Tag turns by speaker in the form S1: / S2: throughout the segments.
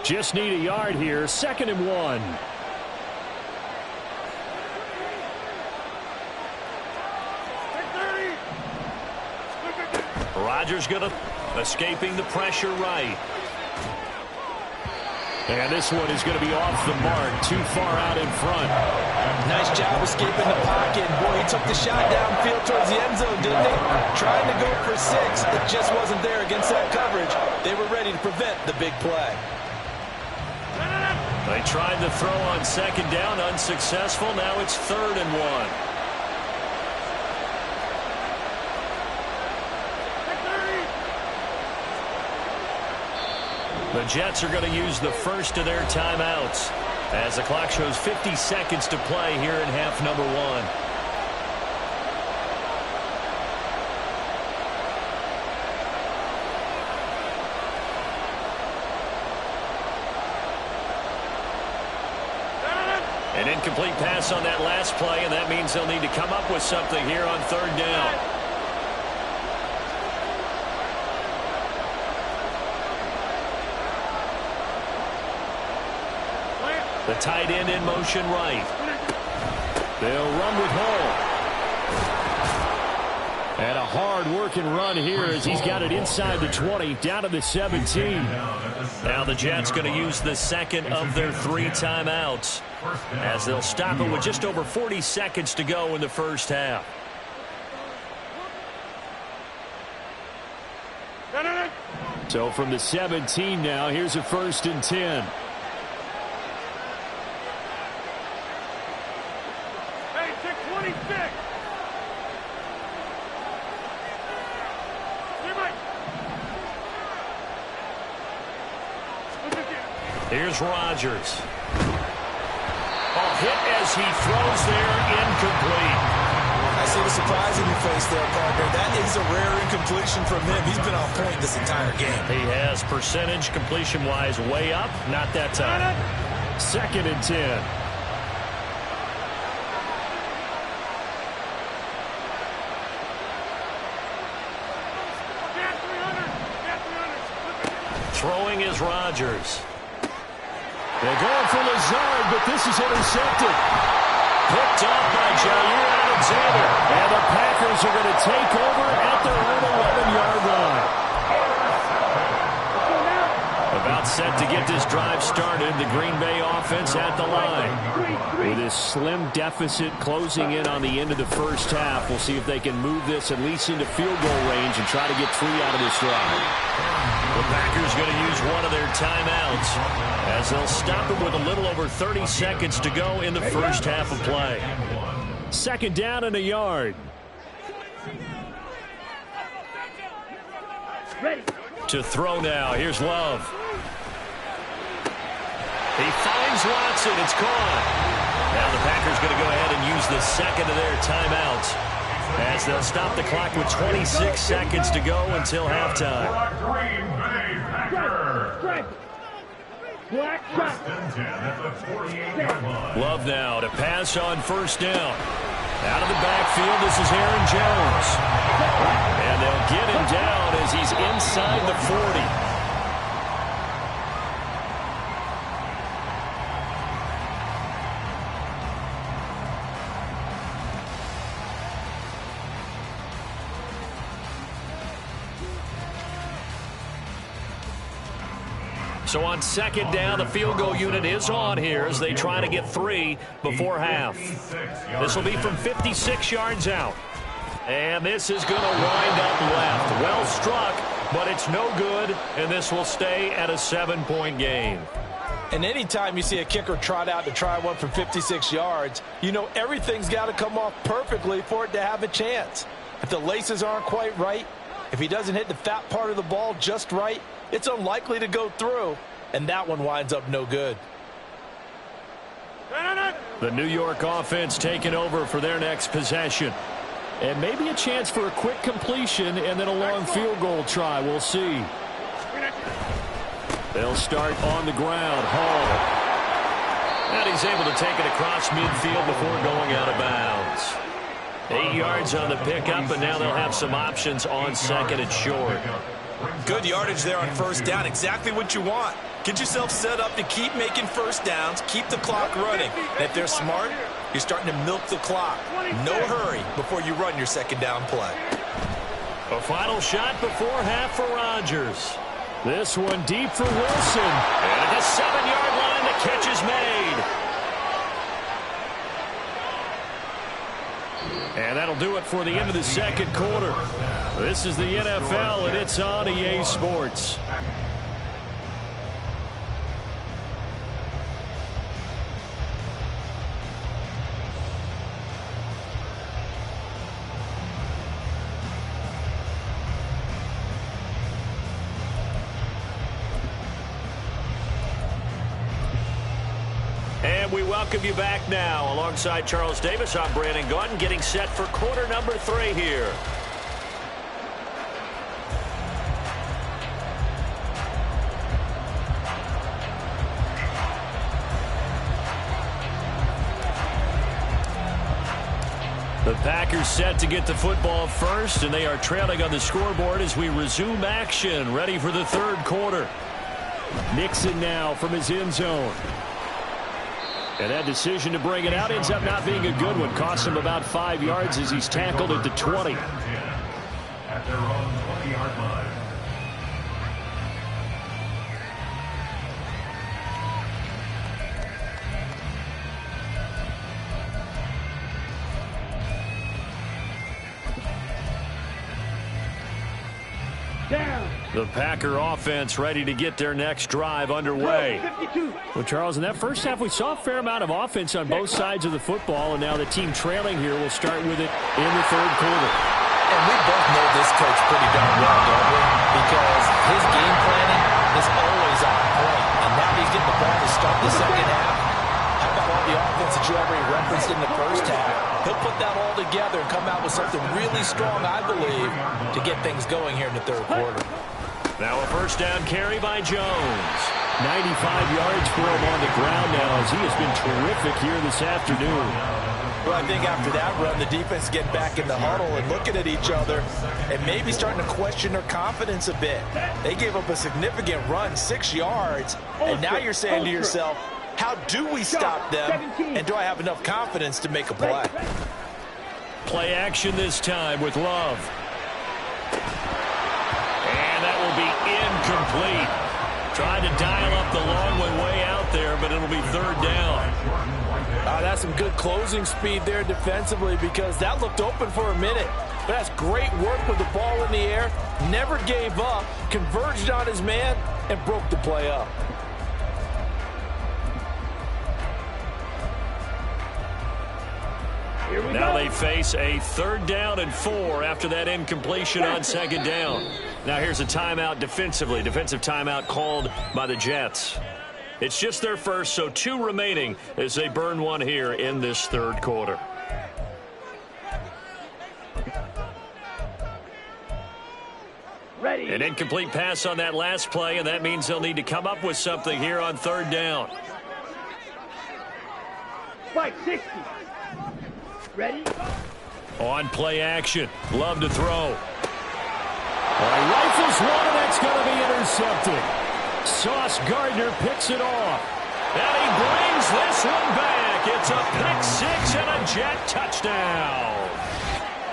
S1: Just need a yard here. 2nd and 1. Rodgers going to escaping the pressure right. And this one is going to be off the mark, too far out in front.
S2: Nice job escaping the pocket. Boy, he took the shot downfield towards the end zone, didn't he? Trying to go for 6. It just wasn't there against that coverage. They were ready to prevent the big play.
S1: They tried to throw on 2nd down, unsuccessful. Now it's 3rd and 1. The Jets are going to use the first of their timeouts as the clock shows 50 seconds to play here in half number 1. An incomplete pass on that last play, and that means they'll need to come up with something here on 3rd down. The tight end in motion right. They'll run with Hall. And a hard-working run here as he's got it inside the 20, down to the 17. Now the Jets going to use the 2nd of their 3 timeouts as they'll stop it with just over 40 seconds to go in the first half. So from the 17 now, here's a 1st and 10. Here's Rodgers. Hit as he throws there, incomplete.
S2: I see the surprise in your face there, partner. That is a rare incompletion from him. He's been on point this entire game.
S1: He has percentage completion-wise way up. Not that time. 2nd and 10. Throwing is Rodgers. They're going for Lazard, but this is intercepted. Picked up by Jair Alexander. And the Packers are going to take over at their own 11-yard line. About set to get this drive started, the Green Bay offense at the line. With this slim deficit closing in on the end of the first half, we'll see if they can move this at least into field goal range and try to get 3 out of this drive. The Packers going to use one of their timeouts as they'll stop it with a little over 30 seconds to go in the first half of play. 2nd down and a yard. To throw now. Here's Love. He finds Watson. It's caught. Now the Packers going to go ahead and use the 2nd of their timeouts as they'll stop the clock with 26 seconds to go until halftime. Love now to pass on 1st down. Out of the backfield, this is Aaron Jones. And they'll get him down as he's inside the 40. So on 2nd down, the field goal unit is on here as they try to get 3 before half. This will be from 56 yards out. And this is going to wind up left. Well struck, but it's no good, and this will stay at a 7-point game.
S2: And anytime you see a kicker trot out to try one from 56 yards, you know everything's got to come off perfectly for it to have a chance. If the laces aren't quite right, if he doesn't hit the fat part of the ball just right, it's unlikely to go through, and that one winds up no good.
S1: The New York offense taking over for their next possession. And maybe a chance for a quick completion and then a long field goal try. We'll see. They'll start on the ground. Hall. And he's able to take it across midfield before going out of bounds. 8 yards on the pickup, and now they'll have some options on 2nd and short.
S2: Good yardage there on 1st down. Exactly what you want. Get yourself set up to keep making first downs, keep the clock running. And if they're smart, you're starting to milk the clock. No hurry before you run your second down play.
S1: A final shot before half for Rodgers. This one deep for Wilson. And at the 7-yard line, the catch is made. And that'll do it for the end of the second quarter. This is the NFL, and it's on EA Sports. And we welcome you back now. Alongside Charles Davis, I'm Brandon Gaudin, getting set for quarter number 3 here. The Packers set to get the football first, and they are trailing on the scoreboard as we resume action, ready for the third quarter. Nixon now from his end zone. And that decision to bring it out ends up not being a good one. Cost him about 5 yards as he's tackled at the 20. At their own 20-yard line. The Packer offense ready to get their next drive underway. Well, Charles, in that first half, we saw a fair amount of offense on both sides of the football, and now the team trailing here will start with it in the third quarter.
S2: And we both know this coach pretty darn well, don't we? Because his game planning is always on point. And now he's getting the ball to start the second half. How about all the offense that you already referenced in the first half? He'll put that all together and come out with something really strong, I believe, to get things going here in the third quarter.
S1: Now a first down carry by Jones. 95 yards for him on the ground now as he has been terrific here this afternoon.
S2: Well, I think after that run, the defense get back in the huddle and looking at each other and maybe starting to question their confidence a bit. They gave up a significant run, 6 yards, and now you're saying to yourself, how do we stop them, and do I have enough confidence to make a play?
S1: Play action this time with Love. And that will be incomplete. Trying to dial up the long one way out there, but it'll be third down.
S2: That's some good closing speed there defensively because that looked open for a minute. But that's great work with the ball in the air. Never gave up, converged on his man, and broke the play up.
S1: Now they face a 3rd down and 4 after that incompletion on 2nd down. Now here's a timeout defensively. Defensive timeout called by the Jets. It's just their first, so 2 remaining as they burn one here in this third quarter. Ready. An incomplete pass on that last play, and that means they'll need to come up with something here on 3rd down. 560. Ready? On play action. Love to throw. Rifles one, and that's going to be intercepted. Sauce Gardner picks it off. And he brings this one back. It's a pick 6 and a Jet touchdown.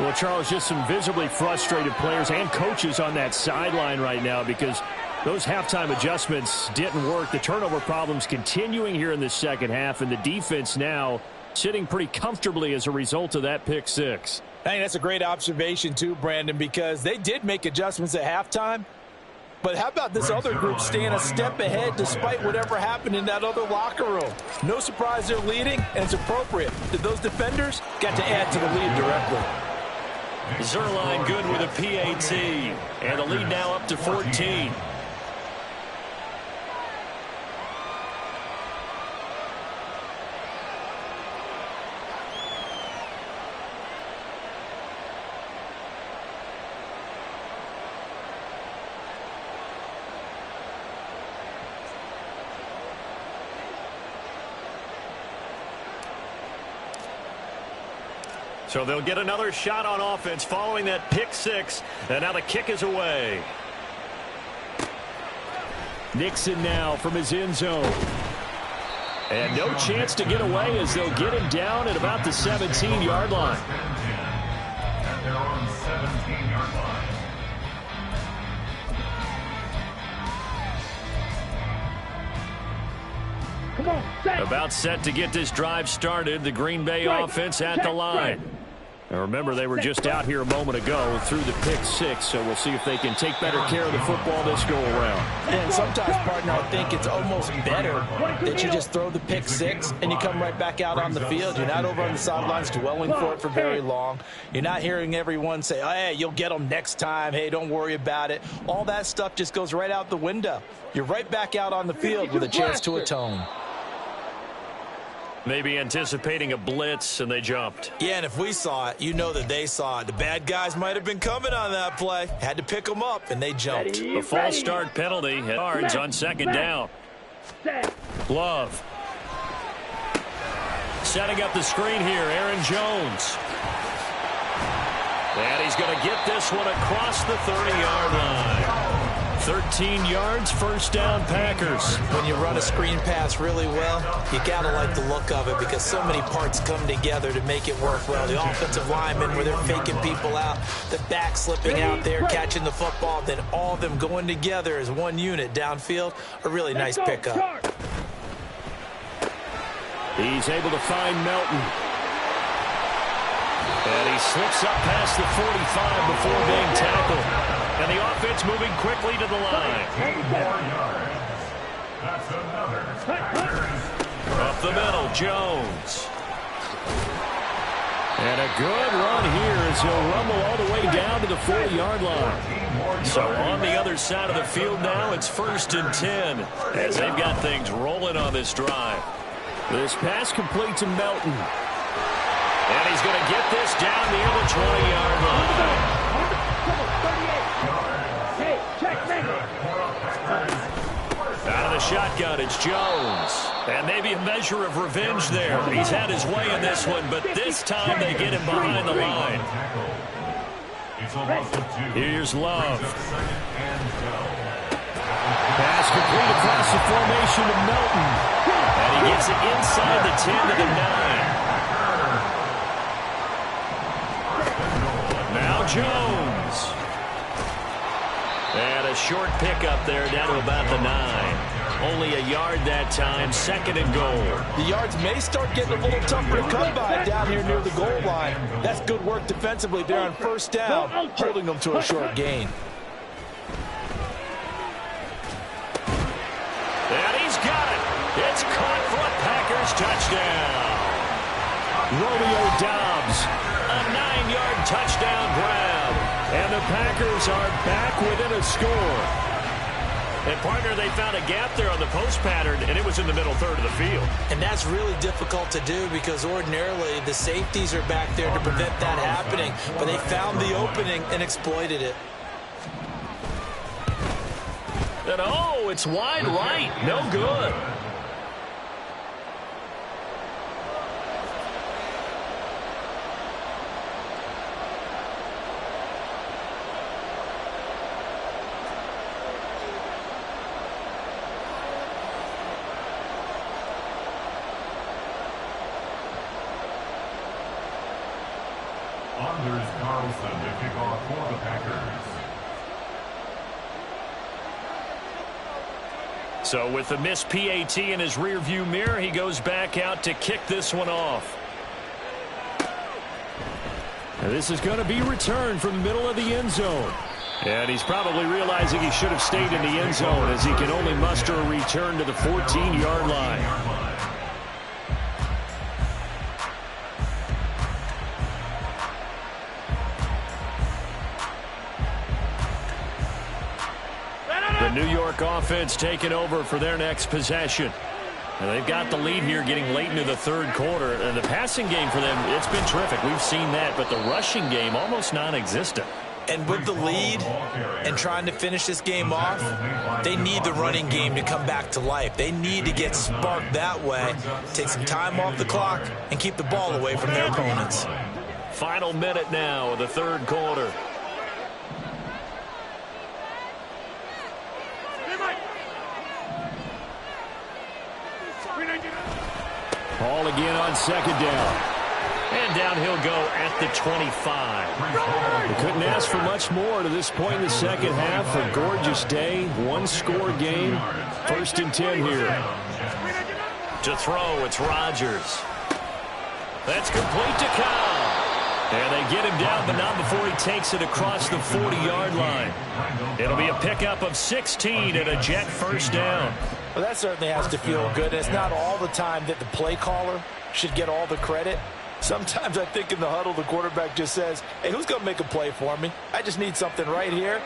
S1: Well, Charles, just some visibly frustrated players and coaches on that sideline right now because those halftime adjustments didn't work. The turnover problems continuing here in the second half, and the defense now sitting pretty comfortably as a result of that pick 6.
S2: I think that's a great observation too, Brandon, because they did make adjustments at halftime. But how about this other group staying a step ahead despite whatever happened in that other locker room? No surprise they're leading, and it's appropriate that those defenders got to add to the lead directly.
S1: Zuerlein good with a PAT, and the lead now up to 14. So they'll get another shot on offense following that pick 6. And now the kick is away. Nixon now from his end zone. And no chance to get away as they'll get him down at about the 17-yard line.
S3: They're on the 17-yard line.
S1: About set to get this drive started. The Green Bay offense at the line. Now remember, they were just out here a moment ago through the pick six, so we'll see if they can take better care of the football this go around.
S2: And sometimes, partner, I think it's almost better that you just throw the pick six and you come right back out on the field. You're not over on the sidelines dwelling for it for very long. You're not hearing everyone say, oh, hey, you'll get them next time. Hey, don't worry about it. All that stuff just goes right out the window. You're right back out on the field with a chance to atone.
S1: Maybe anticipating a blitz, and they jumped.
S2: Yeah, and if we saw it, you know that they saw it. The bad guys might have been coming on that play. Had to pick them up, and they jumped.
S1: A false start penalty. Yards on second down. Love. Setting up the screen here, Aaron Jones. And he's going to get this one across the 30-yard line. 13 yards, first down, Packers.
S2: When you run a screen pass really well, you got to like the look of it because so many parts come together to make it work well. The offensive linemen, where they're faking people out, the back slipping out there, catching the football, then all of them going together as one unit downfield, a really nice pickup.
S1: He's able to find Melton. And he slips up past the 45 before being tackled. And the offense moving quickly to the line.
S3: 8 more yards. That's another.
S1: Up the middle, Jones. And a good run here as he'll rumble all the way down to the 40-yard line. So on the other side of the field now, it's 1st and 10 as they've got things rolling on this drive. This pass complete to Melton. And he's going to get this down near the 20-yard line. Out of the shotgun, it's Jones. And maybe a measure of revenge there. He's had his way in this one, but this time they get him behind the line. Here's Love. Pass complete across the formation to Melton. And he gets it inside the 10 to the 9. Now Jones. And a short pickup there down to about the 9. Only a yard that time, 2nd and goal.
S2: The yards may start getting a little tougher to come by down here near the goal line. That's good work defensively there on 1st down, holding them to a short gain.
S1: And he's got it. It's caught for a Packers touchdown. Romeo Doubs, a 9-yard touchdown grab. And the Packers are back within a score. And, partner, they found a gap there on the post pattern, and it was in the middle third of the field.
S2: And that's really difficult to do because ordinarily the safeties are back there to prevent that happening. But they found the opening and exploited it.
S1: And, oh, it's wide right. No good.
S3: Anders Carlson to kick off for the Packers.
S1: So with the missed PAT in his rearview mirror, he goes back out to kick this one off. And this is going to be returned from the middle of the end zone. And he's probably realizing he should have stayed in the end zone as he can only muster a return to the 14-yard line. The New York offense taking over for their next possession. And they've got the lead here getting late into the 3rd quarter. And the passing game for them, it's been terrific. We've seen that. But the rushing game, almost non-existent.
S2: And with the lead and trying to finish this game off, they need the running game to come back to life. They need to get sparked that way, take some time off the clock, and keep the ball away from their opponents.
S1: Final minute now of the 3rd quarter. Ball again on second down.
S4: And down he'll go at the 25.
S1: They couldn't ask for much more to this point in the second half. A gorgeous day, one-score game. 1st and 10 here.
S4: To throw, it's Rodgers. That's complete to Kyle. And they get him down, but not before he takes it across the 40-yard line. It'll be a pickup of 16 and a Jet first down.
S2: Well, that certainly has to feel good. It's not all the time that the play caller should get all the credit. Sometimes I think in the huddle, the quarterback just says, hey, who's going to make a play for me? I just need something right here,